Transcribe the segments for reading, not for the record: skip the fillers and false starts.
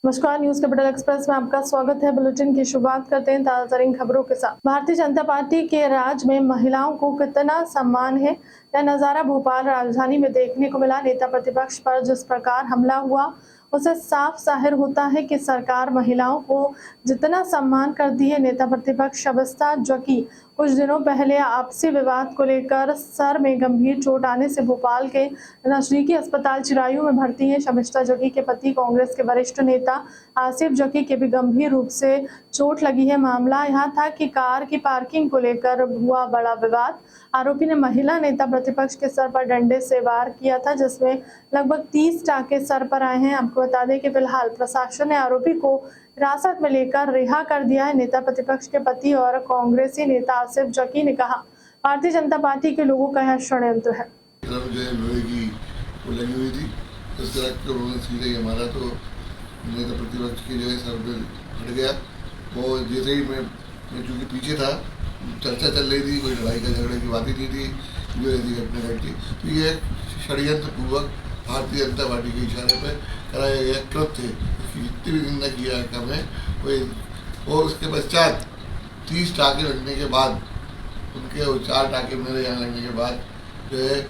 नमस्कार, news capital express में आपका स्वागत है। बुलेटिन की शुरुआत करते हैं ताजा तरीन खबरों के साथ। भारतीय जनता पार्टी के राज में महिलाओं को कितना सम्मान है, यह नजारा भोपाल राजधानी में देखने को मिला। नेता प्रतिपक्ष पर जिस प्रकार हमला हुआ, उससे साफ जाहिर होता है कि सरकार महिलाओं को जितना सम्मान करती है। नेता प्रतिपक्ष शबिस्ता जकी कुछ दिनों पहले आपसी विवाद को लेकर सर में गंभीर चोट आने से भोपाल के नजदीकी अस्पताल चिरायू में भर्ती है। शबिस्ता जकी के पति कांग्रेस के वरिष्ठ नेता आसिफ जकी के भी गंभीर रूप से चोट लगी है। मामला यहाँ था कि कार की पार्किंग को लेकर हुआ बड़ा विवाद। आरोपी ने महिला नेता प्रतिपक्ष के सर पर डंडे से वार किया था, जिसमें लगभग 30 टाके सर पर आए हैं। आपको बता दें कि फिलहाल प्रशासन ने आरोपी को हिरासत में लेकर रिहा कर दिया है। नेता प्रतिपक्ष के पति और कांग्रेसी नेता आसिफ जकी ने कहा, भारतीय जनता पार्टी के लोगों का यह षड्यंत्र है। लगी हुई थी, इस तरह के उन्होंने सीधे ही हमारा तो नेता प्रतिपक्ष की जो है सर पे हट गया। वो जैसे ही मैं चूँकि पीछे था, चर्चा चल रही थी, कोई लड़ाई का झगड़े की बात ही नहीं थी, जो ऐसी घटना घटी। तो ये षड्यंत्र पूर्वक भारतीय जनता पार्टी के इशारे पर कराया गया कृत्य, उसकी जितनी भी निंदा किया है कम है। और उसके पश्चात 30 टाके लगने के बाद, उनके 4 टाके मेरे यहाँ लगने के बाद जो है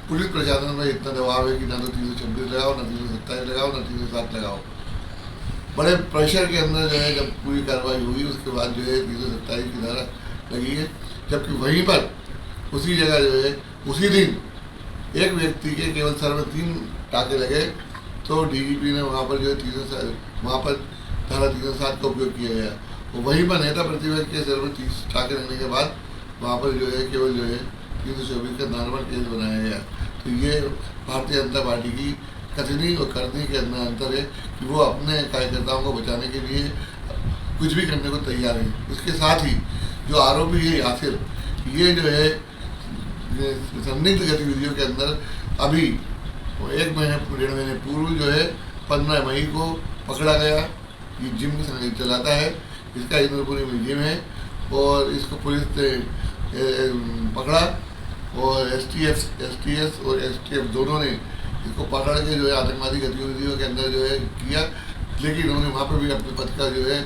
पुलिस प्रशासन में इतना दबाव है कि ना तो 326 लगाओ, ना 327 लगाओ, ना 307 लगाओ। बड़े प्रेशर के अंदर जो है जब पूरी कार्रवाई हुई, उसके बाद जो है 327 की धारा लगी है। जबकि वहीं पर उसी जगह जो है उसी दिन एक व्यक्ति के केवल सर में 3 टाके लगे, तो डीजीपी ने वहाँ पर जो है वहाँ पर धारा 307 का उपयोग किया गया। तो वहीं पर नेता प्रतिपक्ष के सर में 30 टाके लगने के बाद वहाँ पर जो है केवल जो है 324 का नॉर्मल केस बनाया गया। तो ये भारतीय जनता पार्टी की कथनी और करनी के अंदर अंतर है कि वो अपने कार्यकर्ताओं को बचाने के लिए कुछ भी करने को तैयार है। उसके साथ ही जो आरोपी है यासिर, ये जो है संदिग्ध गतिविधियों के अंदर अभी 1 महीने 1.5 महीने पूर्व जो है 15 मई को पकड़ा गया। ये जिम चलाता है, इसका इंद्रपुरी में जिम है, और इसको पुलिस ने पकड़ा और एसटीएस और एसटीएफ दोनों ने इसको पकड़ के जो है आतंकवादी गतिविधियों के अंदर जो है किया। लेकिन उन्होंने वहाँ पर भी अपने पद का जो है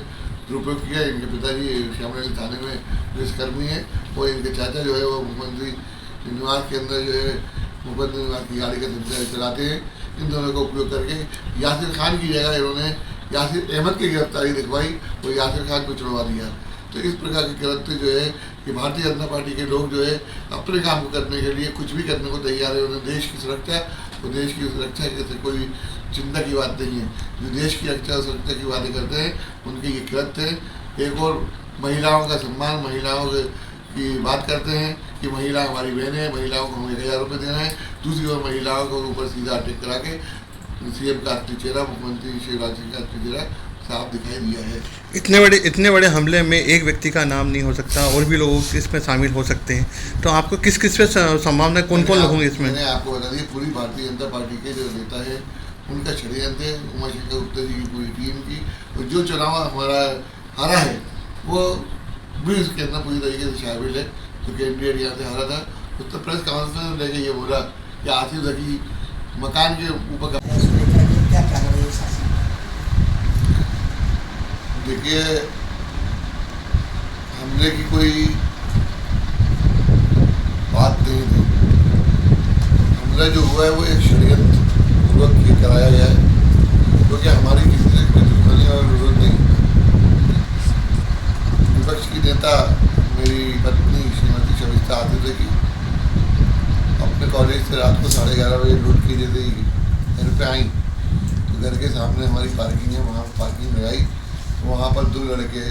दुरुपयोग किया। इनके पिताजी श्यामनगर थाने में पुलिसकर्मी है, और इनके चाचा जो है वो मुख्यमंत्री निवास के अंदर जो है मुख्यमंत्री निवास की गाड़ी का सिलसिला चलाते हैं। इन दोनों का उपयोग करके यासिर खान की जगह इन्होंने यासिर अहमद की गिरफ्तारी दिखवाई और यासिर खान को छुड़वा दिया। तो इस प्रकार के कृत्य जो है कि भारतीय जनता पार्टी के लोग जो है अपने काम को करने के लिए कुछ भी करने को तैयार है। उन्हें देश की सुरक्षा और देश की सुरक्षा से कोई चिंता की बात नहीं है। जो देश की रक्षा और सुरक्षा की बातें करते हैं, उनके ये कृत्य है। एक और महिलाओं का सम्मान, महिलाओं की बात करते हैं कि महिला हमारी बहनें हैं, महिलाओं को हमें 1000 रुपये देना है। दूसरी ओर महिलाओं को ऊपर सीधा अटैक करा के सीएम का असली चेहरा, मुख्यमंत्री शिवराज सिंह का असली चेहरा साफ दिखाई दिया है। इतने बड़े हमले में एक व्यक्ति का नाम नहीं हो सकता, और भी लोग इसमें शामिल हो सकते हैं। तो आपको किस पे संभावना, कौन कौन लोग होंगे इसमें? मैंने आपको बता दिया, पूरी भारतीय जनता पार्टी के जो नेता है उनका षड्यंत्र है, उमाशंकर गुप्ता जी की पूरी टीम की। और जो चुनाव हमारा हारा है वो भी उसके अंदर पूरी तरीके से शामिल है। तो कैंडिडेट यहाँ से हारा था, उत्तर प्रेस काउंसिल ने लेके ये बोला कि आसिफ जकी मकान के ऊपर देखिए, हमले की कोई बात नहीं थी। हमला जो हुआ है वो एक षड्यंत्र पूर्वक कराया गया है, क्योंकि हमारी किसी से कोई दुश्मनी और विरोध नहीं। विपक्ष की नेता मेरी पत्नी श्रीमती शबिस्ता आसिफ जकी अपने कॉलेज से रात को 11:30 बजे लौट के जैसे ही घर पे आई, तो घर के सामने हमारी पार्किंग है, वहाँ पार्किंग लगाई। वहाँ पर 2 लड़के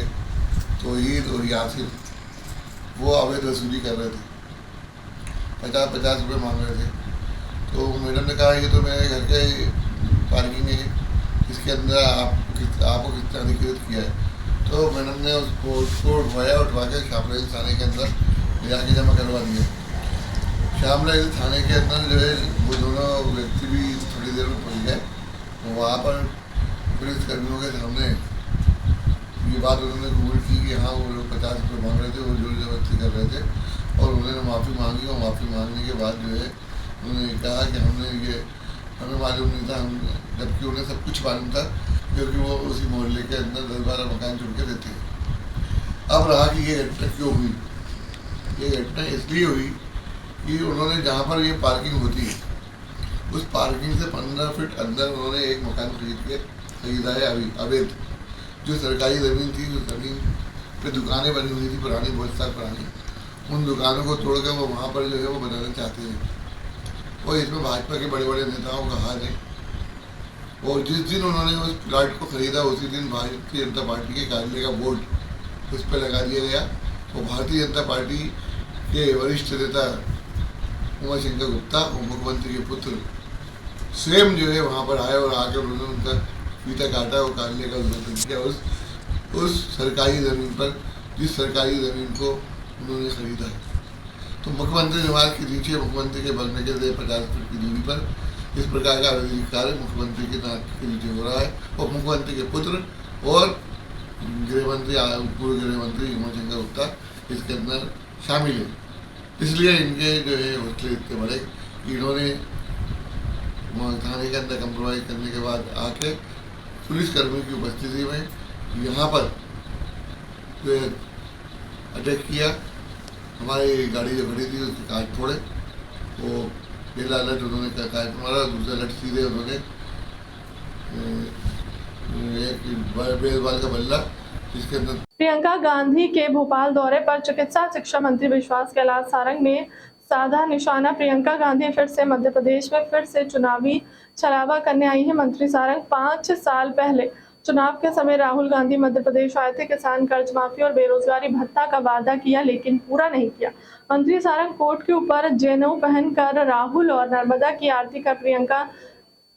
तौहीद और यासिर वो अवैध वसूली कर रहे थे, 50-50 रुपये मांग रहे थे। तो मैडम ने कहा ये तो मेरे घर के पार्किंग है, इसके अंदर आपको कितना अधिकृत किया है। तो मैडम ने उसको उठवा के श्यामनगर थाने के अंदर ले आके जमा करवा दिया। श्यामनगर थाने के अंदर जो है वो दोनों व्यक्ति भी थोड़ी देर में पहुँच गए। वहाँ पर पुलिसकर्मियों के सामने ये बात उन्होंने कबूल की कि हाँ वो लोग 50 रुपये मांग रहे थे, वो जोर जबरदस्ती कर रहे थे। और उन्होंने माफ़ी मांगी, और माफ़ी मांगने के बाद जो है उन्होंने कहा कि हमें मालूम नहीं था, जबकि उन्हें सब कुछ मालूम था क्योंकि वो उसी मोहल्ले के अंदर 10-12 मकान चुन के रहते हैं। अब रहा कि ये घटना क्यों हुई, ये घटना इसलिए हुई कि उन्होंने जहाँ पर ये पार्किंग होती है उस पार्किंग से 15 फीट अंदर उन्होंने एक मकान खरीदा है अवैध। जो सरकारी ज़मीन थी, उस ज़मीन पे दुकानें बनी हुई थी पुरानी, बहुत साल पुरानी, उन दुकानों को तोड़कर वो वहाँ पर जो है वो बनाना चाहते हैं। और इसमें भाजपा के बड़े बड़े नेताओं का हाथ है। और जिस दिन उन्होंने उस प्लाट को खरीदा उसी दिन भारतीय जनता पार्टी के कार्यालय का बोर्ड उस पर लगा दिया गया। और भारतीय जनता पार्टी के वरिष्ठ नेता उमाशंकर गुप्ता और मुख्यमंत्री के पुत्र स्वयं जो है वहाँ पर आए और आकर उन्होंने उनका फीता काटा और कार्यालय का उद्घाटन किया उस सरकारी ज़मीन पर, जिस सरकारी ज़मीन को उन्होंने खरीदा है। तो मुख्यमंत्री निवास के नीचे, मुख्यमंत्री के बगल के 50 फीट की दूरी पर इस प्रकार का अवैध कार्य मुख्यमंत्री के नाक के नीचे हो रहा है। और मुख्यमंत्री के पुत्र और गृहमंत्री, पूर्व गृहमंत्री उमाशंकर गुप्ता इसके अंदर शामिल है। इसलिए इनके जो है हौसले इतने बड़े कि इन्होंने थाने के अंदर कंप्रोमाइज़ करने के बाद आके पुलिसकर्मियों की उपस्थिति में यहाँ पर जो है अटैक किया। हमारी गाड़ी जो खड़ी थी उसके कांच फोड़े, वो पहला अलर्ट उन्होंने कांच मारा, दूसरा अलर्ट सीधे उन्होंने एक बेसबॉल का बल्ला जिसके अंदर। प्रियंका गांधी के भोपाल दौरे पर चिकित्सा शिक्षा मंत्री विश्वास कैलाश सारंग ने साधा निशाना। प्रियंका गांधी फिर से मध्य प्रदेश में फिर से चुनावी छलावा करने आई है। मंत्री सारंग 5 साल पहले चुनाव के समय राहुल गांधी मध्य प्रदेश आए थे। किसान कर्ज माफी और बेरोजगारी भत्ता का वादा किया लेकिन पूरा नहीं किया। मंत्री सारंग कोर्ट के ऊपर जनेऊ पहनकर राहुल और नर्मदा की आरती कर प्रियंका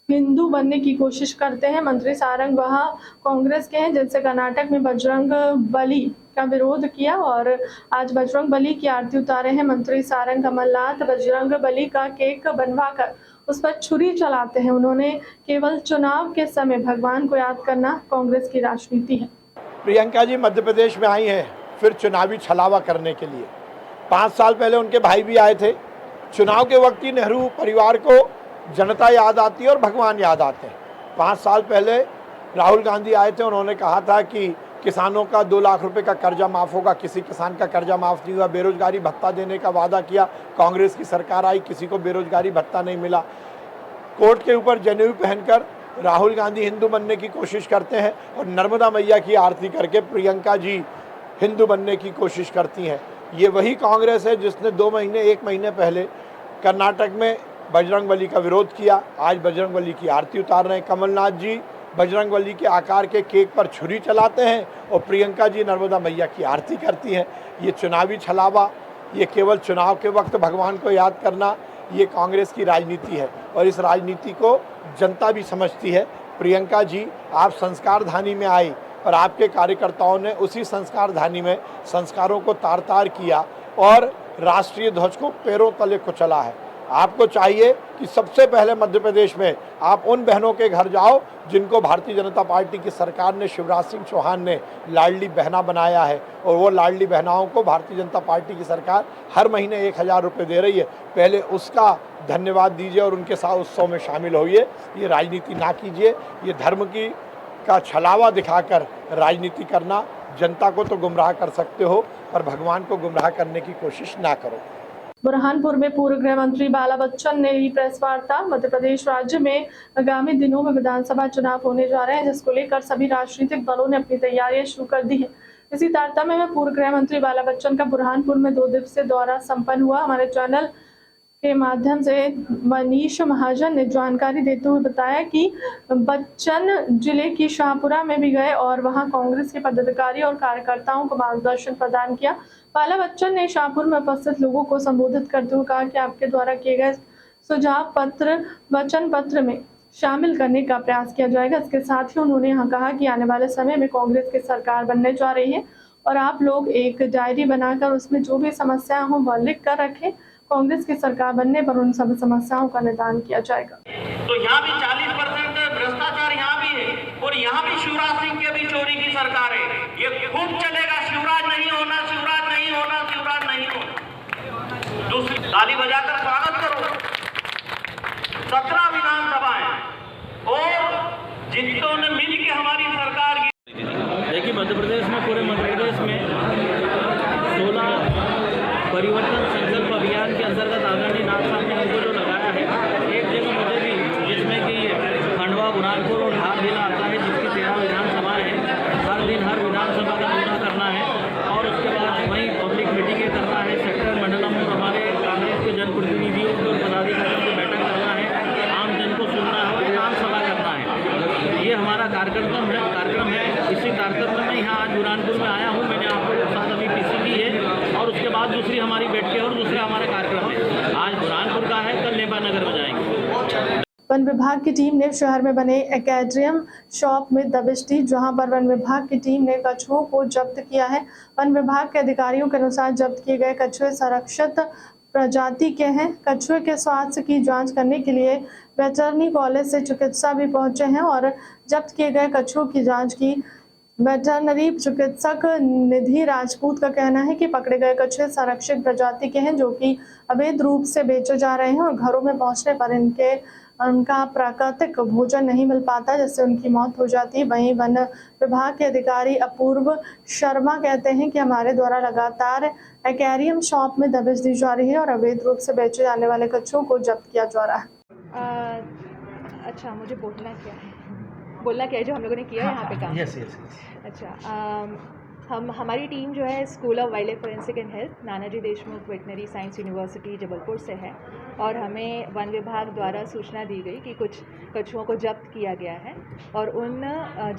हिंदू बनने की कोशिश करते हैं। मंत्री सारंग वहां कांग्रेस के हैं जिनसे कर्नाटक में बजरंग बली का विरोध किया और आज बजरंग बली की आरती उतारे हैं। मंत्री सारंग कमलनाथ बजरंग बली का केक बनवाकर उस पर छुरी चलाते हैं। उन्होंने केवल चुनाव के समय भगवान को याद करना कांग्रेस की राजनीति है। प्रियंका जी मध्य प्रदेश में आई हैं फिर चुनावी छलावा करने के लिए। 5 साल पहले उनके भाई भी आए थे। चुनाव के वक्त ही नेहरू परिवार को जनता याद आती है और भगवान याद आते हैं। 5 साल पहले राहुल गांधी आए थे, उन्होंने कहा था कि किसानों का 2 लाख रुपए का कर्जा माफ़ होगा, किसी किसान का कर्जा माफ़ नहीं हुआ। बेरोजगारी भत्ता देने का वादा किया, कांग्रेस की सरकार आई, किसी को बेरोजगारी भत्ता नहीं मिला। कोर्ट के ऊपर जनेऊ पहनकर राहुल गांधी हिंदू बनने की कोशिश करते हैं और नर्मदा मैया की आरती करके प्रियंका जी हिंदू बनने की कोशिश करती हैं। ये वही कांग्रेस है जिसने 1 महीने पहले कर्नाटक में बजरंगबली का विरोध किया। आज बजरंगबली की आरती उतार रहे हैं। कमलनाथ जी बजरंगबली के आकार के केक पर छुरी चलाते हैं और प्रियंका जी नर्मदा मैया की आरती करती हैं। ये चुनावी छलावा, ये केवल चुनाव के वक्त भगवान को याद करना, ये कांग्रेस की राजनीति है और इस राजनीति को जनता भी समझती है। प्रियंका जी, आप संस्कार धानी में आई और आपके कार्यकर्ताओं ने उसी संस्कार धानी में संस्कारों को तार तार किया और राष्ट्रीय ध्वज को पैरों तले कुचला है। आपको चाहिए कि सबसे पहले मध्य प्रदेश में आप उन बहनों के घर जाओ जिनको भारतीय जनता पार्टी की सरकार ने, शिवराज सिंह चौहान ने लाडली बहना बनाया है और वो लाडली बहनाओं को भारतीय जनता पार्टी की सरकार हर महीने 1000 रुपये दे रही है। पहले उसका धन्यवाद दीजिए और उनके साथ उत्सव में शामिल होइए। ये राजनीति ना कीजिए। ये धर्म की का छलावा दिखाकर राजनीति करना, जनता को तो गुमराह कर सकते हो पर भगवान को गुमराह करने की कोशिश ना करो। बुरहानपुर में पूर्व गृह मंत्री बाला बच्चन ने ली प्रेस वार्ता। मध्य प्रदेश राज्य में आगामी दिनों में विधानसभा चुनाव होने जा रहे हैं जिसको लेकर सभी राजनीतिक दलों ने अपनी तैयारियां शुरू कर दी है। इसी तारतम्य में पूर्व गृह मंत्री बाला बच्चन का बुरहानपुर में 2 दिवसीय दौरा संपन्न हुआ। हमारे चैनल के माध्यम से मनीष महाजन ने जानकारी देते हुए बताया कि बच्चन जिले की शाहपुरा में भी गए और वहां कांग्रेस के पदाधिकारी और कार्यकर्ताओं को मार्गदर्शन प्रदान किया। बाला बच्चन ने शाहपुर में उपस्थित लोगों को संबोधित करते हुए कहा कि आपके द्वारा किए गए सुझाव पत्र वचन पत्र में शामिल करने का प्रयास किया जाएगा। इसके साथ ही उन्होंने यहाँ कहा कि आने वाले समय में कांग्रेस की सरकार बनने जा रही है और आप लोग एक डायरी बनाकर उसमें जो भी समस्याएं हों वह लिख कर रखें। कांग्रेस की सरकार बनने पर उन सब समस्याओं का निदान किया जाएगा। तो यहाँ भी 40% भ्रष्टाचार यहाँ भी है और यहाँ भी शिवराज सिंह के भी चोरी की सरकार है। ये खूब चलेगा। शिवराज नहीं होना, शिवराज नहीं होना, शिवराज नहीं होना। दूसरी ताली बजाकर स्वागत करो। 17 विधानसभाएं और जिन्होंने मिल के हमारे बुरहानपुर में आया हूँ। मैंने आप लोगों के साथ अभी पीसी ली है और उसके बाद दूसरी हमारी बैठ के और दूसरा हमारा कार्यक्रम है। आज बुरहानपुर का है, कल लेबा नगर में जाएंगे। वन विभाग की टीम ने शहर में बने एक्वेरियम शॉप में दबिश दी, जहां पर वन विभाग की टीम ने कछुओं को जब्त किया है। वन विभाग के अधिकारियों के अनुसार जब्त किए गए कछुए संरक्षित प्रजाति के हैं। कछुए के स्वास्थ्य की जांच करने के लिए वेटरनरी कॉलेज से चिकित्सा भी पहुंचे हैं और जब्त किए गए कछुओं की जांच की। वेटरनरी चिकित्सक निधि राजपूत का कहना है कि पकड़े गए कछुए संरक्षित प्रजाति के हैं, जो कि अवैध रूप से बेचे जा रहे हैं और घरों में पहुंचने पर उनका प्राकृतिक भोजन नहीं मिल पाता, जिससे उनकी मौत हो जाती है। वहीं वन विभाग के अधिकारी अपूर्व शर्मा कहते हैं कि हमारे द्वारा लगातार एक्वेरियम शॉप में दबिश दी जा रही है और अवैध रूप से बेचे जाने वाले कछुओं को जब्त किया जा रहा है। अच्छा, मुझे बोलना क्या है जो हम लोगों ने किया यहाँ पे काम? यस। अच्छा, हमारी टीम जो है school of wild life forensic and health Nanaji Deshmukh veterinary science university Jabalpur से है और हमें वन विभाग द्वारा सूचना दी गई कि कुछ कछुओं को जब्त किया गया है और उन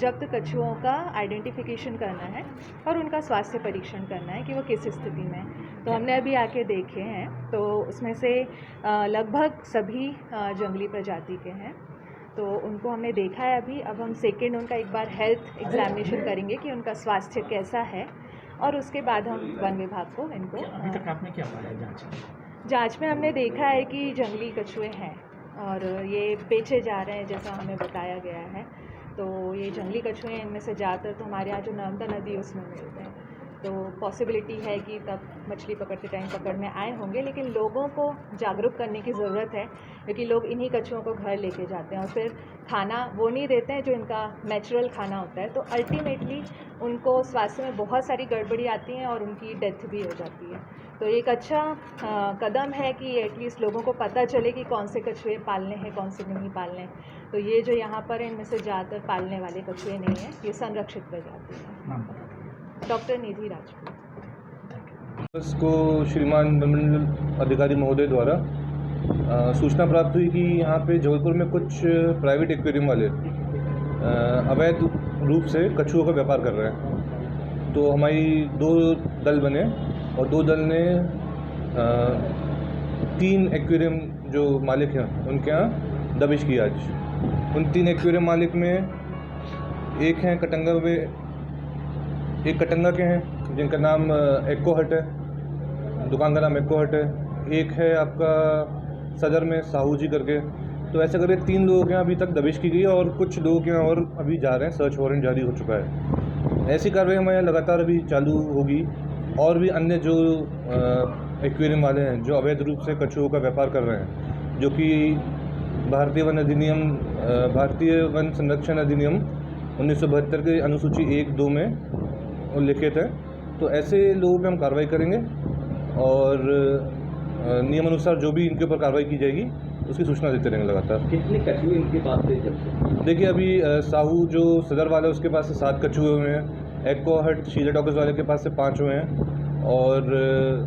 जब्त कछुओं का आइडेंटिफिकेशन करना है और उनका स्वास्थ्य परीक्षण करना है कि वो किस स्थिति में। तो हमने अभी आके देखे हैं, तो उसमें से लगभग सभी जंगली प्रजाति के हैं, तो उनको हमने देखा है अभी। अब हम सेकेंड उनका एक बार हेल्थ एग्जामिनेशन करेंगे कि उनका स्वास्थ्य कैसा है और उसके बाद हम वन विभाग को इनको अभी तक आपने क्या पाया जांच में हमने देखा है कि जंगली कछुए हैं और ये बेचे जा रहे हैं जैसा हमें बताया गया है। तो ये जंगली कछुए हैं, इनमें से ज़्यादातर तो हमारे यहाँ जो नर्मदा नदी है उसमें मिलते हैं, तो पॉसिबिलिटी है कि तब मछली पकड़ते टाइम पकड़ में आए होंगे। लेकिन लोगों को जागरूक करने की ज़रूरत है, क्योंकि लोग इन्हीं कछुओं को घर लेके जाते हैं और फिर खाना वो नहीं देते हैं जो इनका नेचुरल खाना होता है, तो अल्टीमेटली उनको स्वास्थ्य में बहुत सारी गड़बड़ी आती हैं और उनकी डेथ भी हो जाती है। तो एक अच्छा कदम है कि एटलीस्ट लोगों को पता चले कि कौन से कछुए पालने हैं, कौन से नहीं पालने हैं। तो ये जो यहाँ पर है, इनमें से ज़्यादातर पालने वाले कछुए नहीं हैं, ये संरक्षित प्रजाति है। डॉक्टर निधि राजपूत। इसको श्रीमान वनमंडल अधिकारी महोदय द्वारा सूचना प्राप्त हुई कि यहाँ पे जबलपुर में कुछ प्राइवेट एक्वेरियम वाले अवैध रूप से कछुओं का व्यापार कर रहे हैं। तो हमारी 2 दल बने और 2 दल ने 3 एक्वेरियम जो मालिक हैं उनके यहाँ दबिश की आज। उन 3 एक्वेरियम मालिक में एक हैं कटंगा में, एक कटंगा के हैं जिनका नाम एक्को हट है, दुकान का नाम एक्को हट है। एक है आपका सदर में साहू जी करके। तो ऐसे करके 3 लोगों के यहाँ अभी तक दबिश की गई है और कुछ लोगों के यहाँ और अभी जा रहे हैं, सर्च वारंट जारी हो चुका है। ऐसी कार्रवाई हमारे यहाँ लगातार अभी चालू होगी और भी अन्य जो एक्वेरियम वाले हैं जो अवैध रूप से कछुओं का व्यापार कर रहे हैं, जो कि भारतीय वन संरक्षण अधिनियम 1972 के अनुसूची 1-2 में उल्लिखित है। तो ऐसे लोगों पे हम कार्रवाई करेंगे और नियमानुसार जो भी इनके ऊपर कार्रवाई की जाएगी उसकी सूचना देते रहेंगे लगातार। कितने कछुए इनके पास से जब? देखिए, अभी साहू जो सदर वाला है उसके पास से 7 कछुए हुए हैं, एक्को हट शीला टॉकीज वाले के पास से 5 हुए हैं और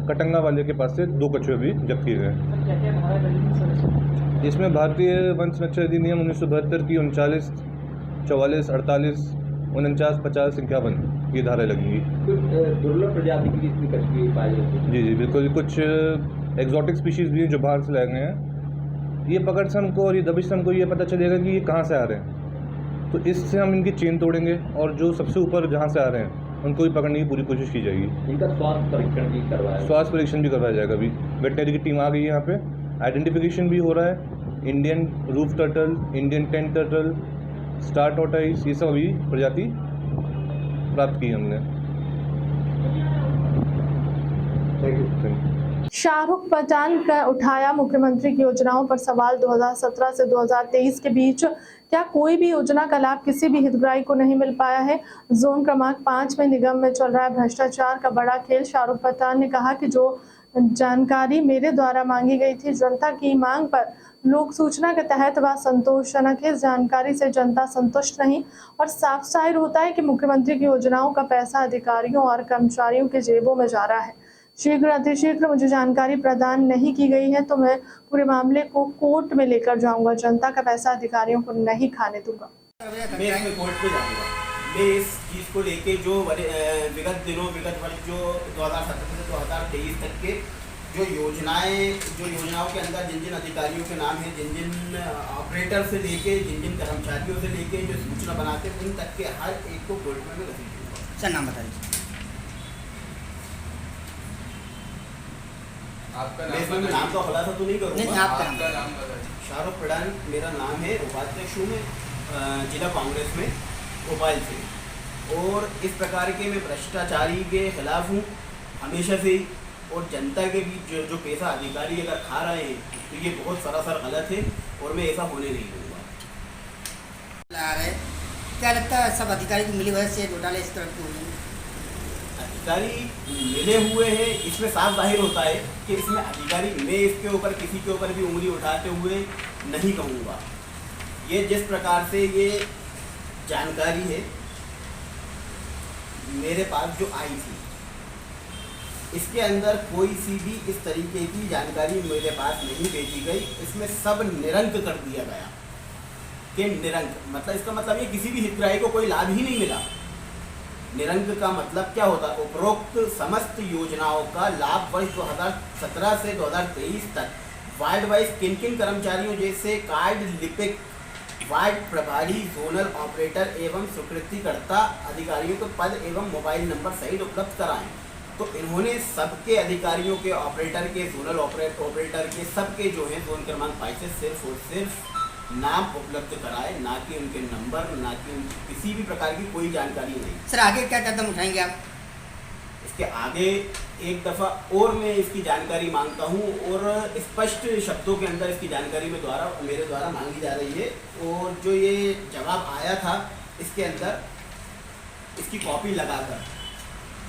कटंगा वाले के पास से 2 कछुए भी जब्त किए गए हैं। इसमें भारतीय वन संरक्षण अधिनियम 1972 की 39, 44, 48, 49, 50, 51 ये धाराएँ लगेंगी। कुछ दुर्लभ प्रजाति की इसमें कछुए पाए जाते हैं? जी बिल्कुल। कुछ एग्जॉटिक स्पीशीज़ भी हैं जो बाहर से लाए गए हैं। ये पकड़ से हमको और ये दबिश से हमको ये पता चलेगा कि ये कहाँ से आ रहे हैं, तो इससे हम इनकी चेन तोड़ेंगे और जो सबसे ऊपर जहाँ से आ रहे हैं उनको भी पकड़ने की पूरी कोशिश की जाएगी। इनका स्वास्थ्य परीक्षण भी करवाया? स्वास्थ्य परीक्षण भी करवाया जाएगा। अभी वेटनरी की टीम आ गई है यहाँ पे, आइडेंटिफिकेशन भी हो रहा है। Indian roof turtle, Indian tent turtle, star tortoise, ये सब अभी प्रजाति प्राप्त की हमने। Thank you. शाहरुख पठान का उठाया मुख्यमंत्री की योजनाओं पर सवाल। 2017 से 2023 के बीच क्या कोई भी योजना का लाभ किसी भी हितग्राही को नहीं मिल पाया है? जोन क्रमांक 5 में निगम में चल रहा है भ्रष्टाचार का बड़ा खेल। शाहरुख पठान ने कहा कि जो जानकारी मेरे द्वारा मांगी गई थी, जनता की मांग पर लोक सूचना के तहत वह संतोषजनक है। इस जानकारी से जनता संतुष्ट नहीं और साफ जाहिर होता है कि मुख्यमंत्री की योजनाओं का पैसा अधिकारियों और कर्मचारियों के जेबों में जा रहा है। शीघ्र अतिशीघ्र मुझे जानकारी प्रदान नहीं की गई है तो मैं पूरे मामले को कोर्ट में लेकर जाऊंगा। जनता का पैसा अधिकारियों को नहीं खाने दूंगा। में इस चीज़ को लेके जो विगत वर्ष जो 2017 से 2023 तक के जो योजनाओं के अंदर जिन जिन अधिकारियों के नाम है, जिन जिन ऑपरेटर से लेके जिन जिन कर्मचारियों से लेके जो सूचना बनाते हैं, उन तक के हर एक को गोल्ड में घसीट दूंगा। सर नाम बता दीजिए। मैं नाम का खुलासा तो नहीं करूँगा। नहीं, आपका नाम शाहरुख प्रधान मेरा नाम है, उपाध्यक्ष हूँ मैं जिला कांग्रेस में भोपाल से। और इस प्रकार के मैं भ्रष्टाचारी के खिलाफ हूँ हमेशा से ही। और जनता के बीच जो पैसा अधिकारी अगर खा रहे हैं तो ये बहुत सरासर गलत है और मैं ऐसा होने नहीं दूँगा। क्या लगता है सब अधिकारी की मिली वजह से घोटाले इस तरह के हो जाएंगे? अधिकारी मिले हुए हैं, इसमें साफ जाहिर होता है कि इसमें अधिकारी, मैं इसके ऊपर किसी के ऊपर भी उंगली उठाते हुए नहीं कहूँगा। ये जिस प्रकार से ये जानकारी है मेरे पास जो आई थी, इसके अंदर कोई सी भी इस तरीके की जानकारी मेरे पास नहीं भेजी गई। इसमें सब निरंक कर दिया गया कि निरंक मतलब इसका मतलब ये किसी भी हितग्राही को कोई लाभ ही नहीं मिला। निरंक का मतलब क्या होता है? उपरोक्त समस्त योजनाओं का लाभ वर्ष 2017 से 2023 तक वार्ड वाइज किन किन कर्मचारियों जैसे कार्ड लिपिक, वार्ड प्रभारी, जोनल ऑपरेटर एवं स्वीकृतिकर्ता अधिकारियों को पद एवं मोबाइल नंबर सहित उपलब्ध कराएं। तो इन्होंने सबके अधिकारियों के, ऑपरेटर के, जोनल ऑपरेटर के, सबके जो है जोन क्रमांक 5 से सिर्फ और सिर्फ नाम उपलब्ध कराए, ना कि उनके नंबर, ना कि उनकी किसी भी प्रकार की कोई जानकारी नहीं। सर आगे क्या कदम उठाएंगे आप? इसके आगे एक दफ़ा और मैं इसकी जानकारी मांगता हूँ और स्पष्ट शब्दों के अंदर इसकी जानकारी मेरे द्वारा मांगी जा रही है। और जो ये जवाब आया था इसके अंदर इसकी कॉपी लगाकर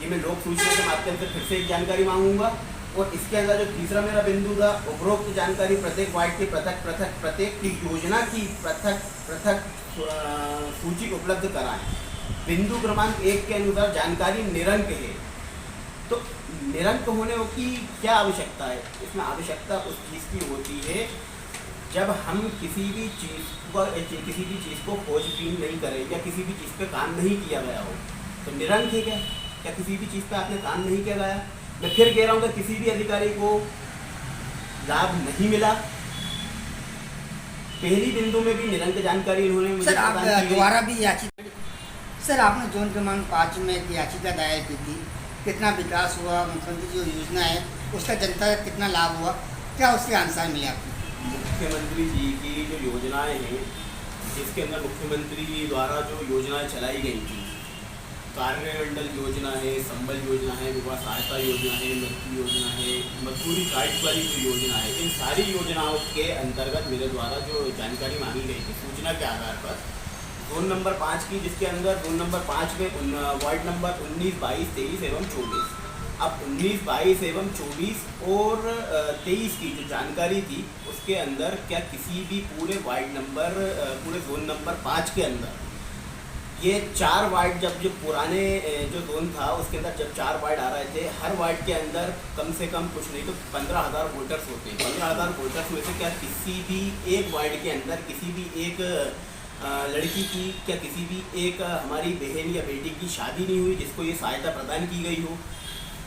ये मैं लोक सूचना के माध्यम से फिर से एक जानकारी मांगूंगा। और इसके अंदर जो तीसरा मेरा बिंदु था, उपरोक्त जानकारी प्रत्येक वार्ड की प्रत्येक योजना की पृथक सूची उपलब्ध कराएं। बिंदु क्रमांक 1 के अनुसार जानकारी निरंक है। तो निरंक होने की क्या आवश्यकता है? इसमें आवश्यकता उस चीज़ की होती है जब हम किसी भी चीज़ को खोजबीन नहीं करें या किसी भी चीज़ पे काम नहीं किया गया हो तो निरंक है क्या किसी भी चीज़ पे आपने काम नहीं किया गया? मैं फिर कह रहा हूँ कि किसी भी अधिकारी को लाभ नहीं मिला। पहली बिंदु में भी निरंक जानकारी इन्होंने मुझे सर आप दोबारा भी याचिका, सर आपने जोन क्रमांक 5 में एक याचिका दायर की थी, कितना विकास हुआ, मुख्यमंत्री जो योजना है उसका जनता का कितना लाभ हुआ, क्या उसके आंसर मिले आपको? मुख्यमंत्री जी की जो योजनाएं हैं, जिसके अंदर मुख्यमंत्री द्वारा जो योजनाएं चलाई गई थी, कार्यमंडल योजना है, संबल योजना है, विवाह सहायता योजना है, मृत्यु योजना है, मजदूरी कार्ड वाली जो योजना है, इन सारी योजनाओं के अंतर्गत मेरे द्वारा जो जानकारी मांगी गई थी सूचना के आधार पर जोन नंबर 5 की, जिसके अंदर जोन नंबर 5 में वार्ड नंबर 19, 22, 23 एवं 24, अब 19, 22 एवं 24 और 23 की जो जानकारी थी उसके अंदर क्या किसी भी पूरे जोन नंबर 5 के अंदर ये 4 वार्ड, जब पुराने जो जोन था उसके अंदर जब 4 वार्ड आ रहे थे, हर वार्ड के अंदर कम से कम कुछ नहीं तो 15,000 वोटर्स होते हैं। 15,000 वोटर्स में से क्या किसी भी एक वार्ड के अंदर किसी भी एक लड़की की, क्या किसी भी एक हमारी बहन या बेटी की शादी नहीं हुई जिसको ये सहायता प्रदान की गई हो?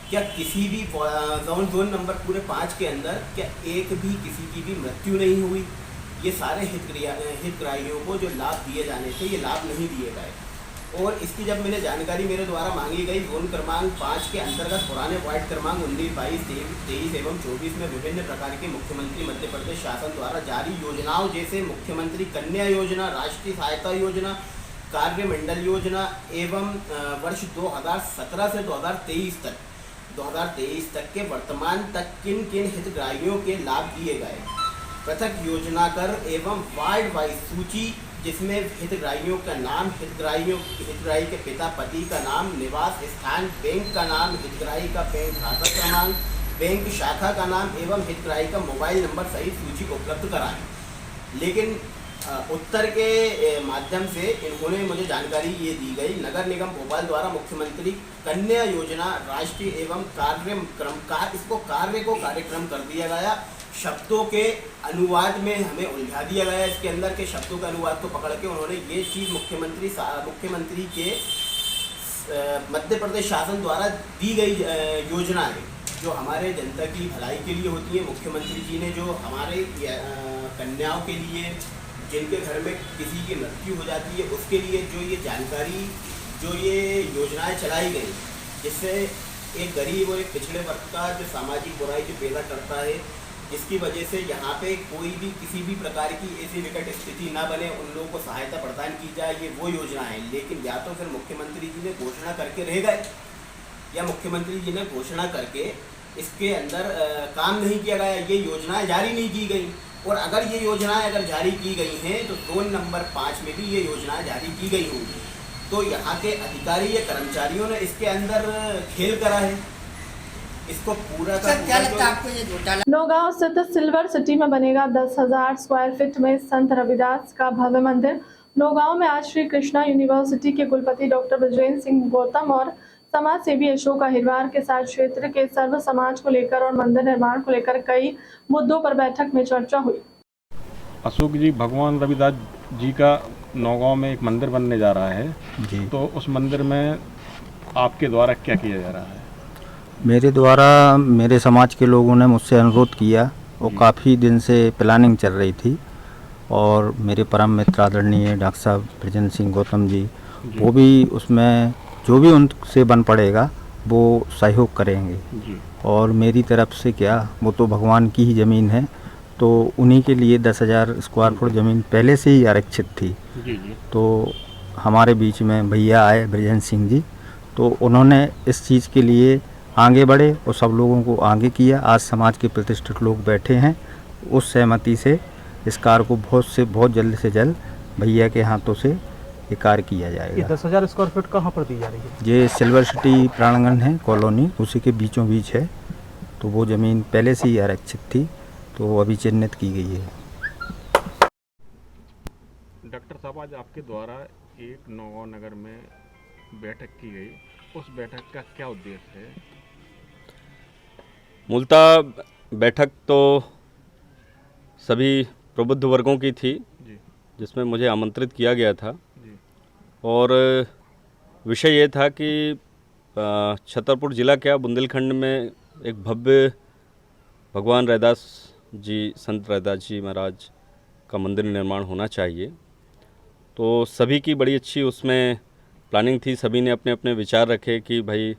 क्या किसी भी जोन नंबर पूरे 5 के अंदर क्या एक भी किसी की भी मृत्यु नहीं हुई? ये सारे हितग्राहियों को जो लाभ दिए जाने थे ये लाभ नहीं दिए गए। और इसकी जब मैंने जानकारी मेरे द्वारा मांगी गई, जोन क्रमांक 5 के अंतर्गत पुराने वार्ड क्रमांक 19, 22, 23 एवं 24 में विभिन्न प्रकार के मुख्यमंत्री मध्य प्रदेश शासन द्वारा जारी योजनाओं जैसे मुख्यमंत्री कन्या योजना, राष्ट्रीय सहायता योजना, कार्यमंडल योजना एवं वर्ष 2017 से 2023 तक के वर्तमान तक किन किन हितग्राहियों के लाभ दिए गए, पृथक योजना कर एवं वार्ड वाइज सूची जिसमें हितग्राहियों का नाम, हितग्राही के पिता पति का नाम, निवास स्थान, बैंक का नाम, हितग्राही का बैंक खाता क्रमांक, बैंक शाखा का नाम एवं हितग्राही का मोबाइल नंबर सहित सूची को उपलब्ध कराएं। लेकिन उत्तर के माध्यम से इन्होंने मुझे जानकारी ये दी गई, नगर निगम भोपाल द्वारा मुख्यमंत्री कन्या योजना राष्ट्रीय एवं कार्यक्रम कर दिया गया, शब्दों के अनुवाद में हमें उलझा दिया गया। इसके अंदर के शब्दों के अनुवाद को पकड़ के उन्होंने ये चीज़ मुख्यमंत्री के मध्य प्रदेश शासन द्वारा दी गई योजनाएं जो हमारे जनता की भलाई के लिए होती है। मुख्यमंत्री जी ने जो हमारे कन्याओं के लिए, जिनके घर में किसी की मृत्यु हो जाती है, उसके लिए जो ये जानकारी, जो ये योजनाएं चलाई गई, जिससे एक गरीब और एक पिछड़े वर्ग का जो सामाजिक बुराई जो पैदा करता है, जिसकी वजह से यहाँ पे कोई भी किसी भी प्रकार की ऐसी विकट स्थिति ना बने, उन लोगों को सहायता प्रदान की जाए, ये वो योजना है। लेकिन या तो फिर मुख्यमंत्री जी ने घोषणा करके रह गए, या मुख्यमंत्री जी ने घोषणा करके इसके अंदर काम नहीं किया गया, ये योजनाएं जारी नहीं की गई। और अगर ये योजनाएं अगर जारी की गई हैं तो जोन नंबर 5 में भी ये योजनाएं जारी की गई होंगी। तो यहाँ के अधिकारी या कर्मचारियों ने इसके अंदर खेल करा है, इसको पूरा का सर क्या लगता है आपको ये घोटाला? नौगांव स्थित सिल्वर सिटी में बनेगा 10,000 स्क्वायर फीट में संत रविदास का भव्य मंदिर। नौगांव में आज श्री कृष्णा यूनिवर्सिटी के कुलपति डॉक्टर बृजेंद्र सिंह गौतम और समाज सेवी अशोक अहिरवार के साथ क्षेत्र के सर्व समाज को लेकर और मंदिर निर्माण को लेकर कई मुद्दों पर बैठक में चर्चा हुई। अशोक जी, भगवान रविदास जी का नौगांव में एक मंदिर बनने जा रहा है जी, तो उस मंदिर में आपके द्वारा क्या किया जा रहा है? मेरे द्वारा मेरे समाज के लोगों ने मुझसे अनुरोध किया और काफ़ी दिन से प्लानिंग चल रही थी, और मेरे परम मित्र आदरणीय डॉक्टर साहब बृजेंद्र सिंह गौतम जी वो भी उसमें जो भी उनसे बन पड़ेगा वो सहयोग करेंगे जी। और मेरी तरफ से क्या, वो तो भगवान की ही ज़मीन है, तो उन्हीं के लिए 10,000 स्क्वायर फुट ज़मीन पहले से ही आरक्षित थी जी। तो हमारे बीच में भैया आए बृजेंद्र सिंह जी, तो उन्होंने इस चीज़ के लिए आगे बढ़े और सब लोगों को आगे किया। आज समाज के प्रतिष्ठित लोग बैठे हैं, उस सहमति से इस कार्य को बहुत जल्द से जल्द भैया के हाथों से ये कार्य किया जाएगा। ये 10,000 स्क्वायर फीट कहाँ पर दी जा रही है? ये सिल्वर सिटी प्रांगण है, कॉलोनी, उसी के बीचों बीच है। तो वो ज़मीन पहले से ही आरक्षित थी, तो अभी चिन्हित की गई है। डॉक्टर साहब, आज आपके द्वारा एक नौगांव नगर में बैठक की गई, उस बैठक का क्या उद्देश्य है? मूलतः बैठक तो सभी प्रबुद्ध वर्गों की थी जी, जिसमें मुझे आमंत्रित किया गया था जी। और विषय ये था कि छतरपुर ज़िला क्या बुंदेलखंड में एक भव्य भगवान रविदास जी, संत रविदास जी महाराज का मंदिर निर्माण होना चाहिए। तो सभी की बड़ी अच्छी उसमें प्लानिंग थी, सभी ने अपने अपने विचार रखे कि भाई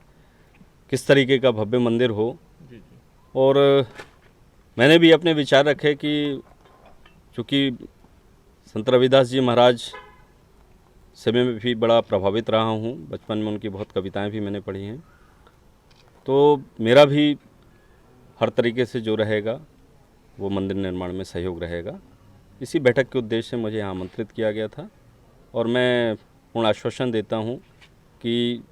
किस तरीके का भव्य मंदिर हो। और मैंने भी अपने विचार रखे कि चूँकि संत रविदास जी महाराज से मैं भी बड़ा प्रभावित रहा हूँ, बचपन में उनकी बहुत कविताएं भी मैंने पढ़ी हैं, तो मेरा भी हर तरीके से जो रहेगा वो मंदिर निर्माण में सहयोग रहेगा। इसी बैठक के उद्देश्य से मुझे यहाँ आमंत्रित किया गया था, और मैं पूर्ण आश्वासन देता हूँ कि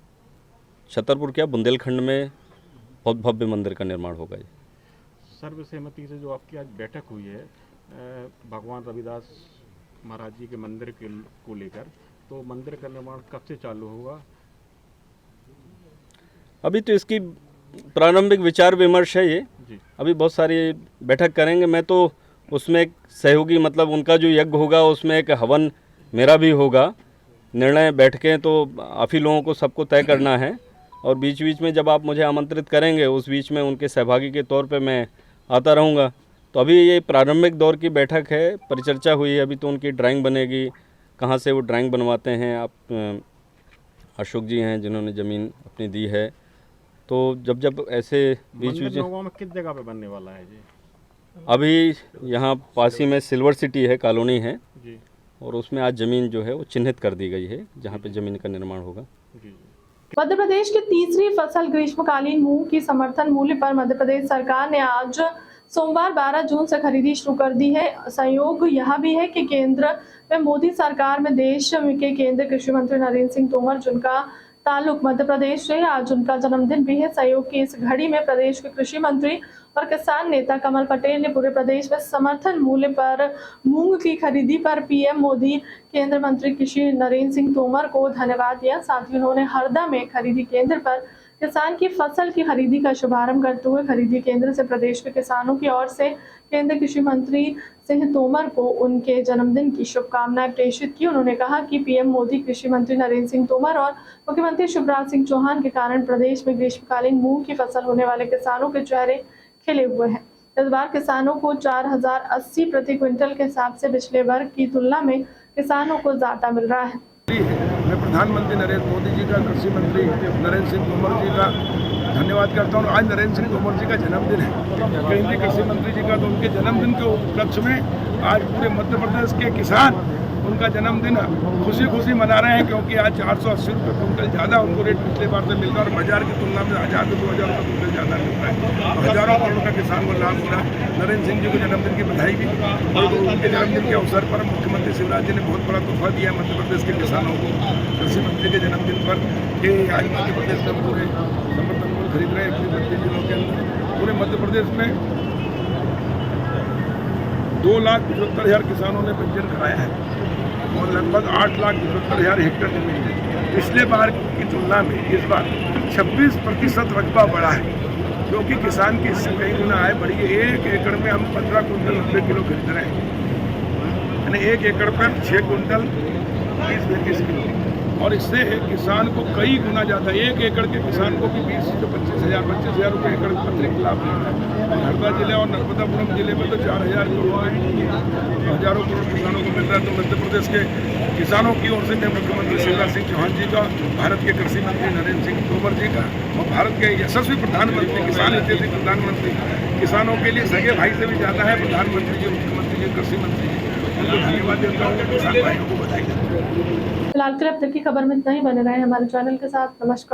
छतरपुर क्या बुंदेलखंड में बहुत भव्य मंदिर का निर्माण होगा। सर्वसहमति से जो आपकी आज बैठक हुई है भगवान रविदास महाराज जी के मंदिर को लेकर, तो मंदिर का निर्माण कब से चालू होगा? अभी तो इसकी प्रारंभिक विचार विमर्श है ये जी। अभी बहुत सारी बैठक करेंगे, मैं तो उसमें एक सहयोगी, मतलब उनका जो यज्ञ होगा उसमें एक हवन मेरा भी होगा। निर्णय बैठ के तो आप ही लोगों को सबको तय करना है, और बीच बीच में जब आप मुझे आमंत्रित करेंगे उस बीच में उनके सहभागी के तौर पे मैं आता रहूँगा। तो अभी ये प्रारंभिक दौर की बैठक है, परिचर्चा हुई है, अभी तो उनकी ड्राइंग बनेगी, कहाँ से वो ड्राइंग बनवाते हैं। आप अशोक जी हैं जिन्होंने ज़मीन अपनी दी है, तो जब ऐसे बीच बीच में किस जगह पे बनने वाला है जी? अभी यहाँ पास ही में सिल्वर सिटी है, कॉलोनी है जी, और उसमें आज ज़मीन जो है वो चिन्हित कर दी गई है जहाँ पे ज़मीन का निर्माण होगा जी। मध्य प्रदेश की तीसरी फसल ग्रीष्मकालीन मूंग की समर्थन मूल्य पर मध्य प्रदेश सरकार ने आज सोमवार 12 जून से खरीदी शुरू कर दी है। संयोग यह भी है कि केंद्र में मोदी सरकार में देश के केंद्रीय कृषि मंत्री नरेंद्र सिंह तोमर, जिनका ताल्लुक मध्य प्रदेश से, आज उनका जन्मदिन भी है। सहयोग की इस घड़ी में प्रदेश के कृषि मंत्री और किसान नेता कमल पटेल ने पूरे प्रदेश में समर्थन मूल्य पर मूंग की खरीदी पर पीएम मोदी, केंद्रीय मंत्री कृषि नरेंद्र सिंह तोमर को धन्यवाद दिया। साथ ही उन्होंने हरदा में खरीदी केंद्र पर किसान की फसल की खरीदी का शुभारंभ करते हुए खरीदी केंद्र से प्रदेश के किसानों की ओर से केंद्रीय कृषि मंत्री सिंह तोमर को उनके जन्मदिन की शुभकामनाएं प्रेषित की। उन्होंने कहा कि पीएम मोदी, कृषि मंत्री नरेंद्र सिंह तोमर और मुख्यमंत्री शिवराज सिंह चौहान के कारण प्रदेश में ग्रीष्मकालीन मूंग की फसल होने वाले किसानों के चेहरे खिले हुए हैं। इस बार किसानों को 4080 प्रति क्विंटल के हिसाब से पिछले वर्ष की तुलना में किसानों को ज्यादा मिल रहा है। मैं प्रधानमंत्री नरेंद्र मोदी जी का, कृषि मंत्री नरेंद्र सिंह तोमर जी का धन्यवाद करता हूँ। आज नरेंद्र सिंह तोमर जी का जन्मदिन है, केंद्रीय कृषि मंत्री जी का, तो उनके जन्मदिन के उपलक्ष्य में आज पूरे मध्य प्रदेश के किसान उनका जन्मदिन खुशी खुशी मना रहे हैं, क्योंकि आज 480 रुपये कुंटल ज़्यादा उनको रेट पिछले बार से मिल रहा है और बाजार की तुलना में 1000 से 2000 रुपये कुंटल ज़्यादा मिल रहा है। हज़ारों करोड़ का किसान को लाभ हो रहा है। नरेंद्र सिंह जी को जन्मदिन की बधाई भी। और उनके जन्मदिन के अवसर पर मुख्यमंत्री शिवराज जी ने बहुत बड़ा तोहफा दिया मध्य प्रदेश के किसानों को कृषि मंत्री के जन्मदिन पर, कि आज मध्य प्रदेश में पूरे समर्थन मूल्य खरीद रहे हैं अपनी 32 जिलों के अंदर। पूरे मध्य प्रदेश में 2,75,000 किसानों ने पंजीयन कराया है और लगभग 8,75,000 हेक्टेयर जमीन है। पिछले बार की तुलना में इस बार 26% रकबा बढ़ा है, क्योंकि किसान की इससे कई गुना आय बढ़ी है। 1 एकड़ में हम 15 कुंटल 90 किलो खरीद रहे हैं, यानी 1 एकड़ पर 6 कुंटल 20-25 किलो, और इससे किसान को कई गुना ज़्यादा, 1 एकड़ के किसान को भी 20 से 25,000 रुपये एकड़ अतिरिक्त लाभ मिल रहा है। हरदा जिले और नर्मदापुरम जिले में तो 4,000 करोड़ हज़ारों करोड़ किसानों को मिल रहा है। तो मध्य प्रदेश के किसानों की ओर से मैं मुख्यमंत्री शिवराज सिंह चौहान जी का, भारत के कृषि मंत्री नरेंद्र सिंह तोमर जी का और भारत के यशस्वी प्रधानमंत्री, किसान हितैषी प्रधानमंत्री, किसानों के लिए सगे भाई से भी ज़्यादा है प्रधानमंत्री जी, मुख्यमंत्री जी, कृषि मंत्री जी, उनको धन्यवाद देता हूँ, किसान भाइयों को बधाई देता हूँ। फिलहाल के लिए अब तक की खबर में इतना ही। बने रहे हमारे चैनल के साथ। नमस्कार।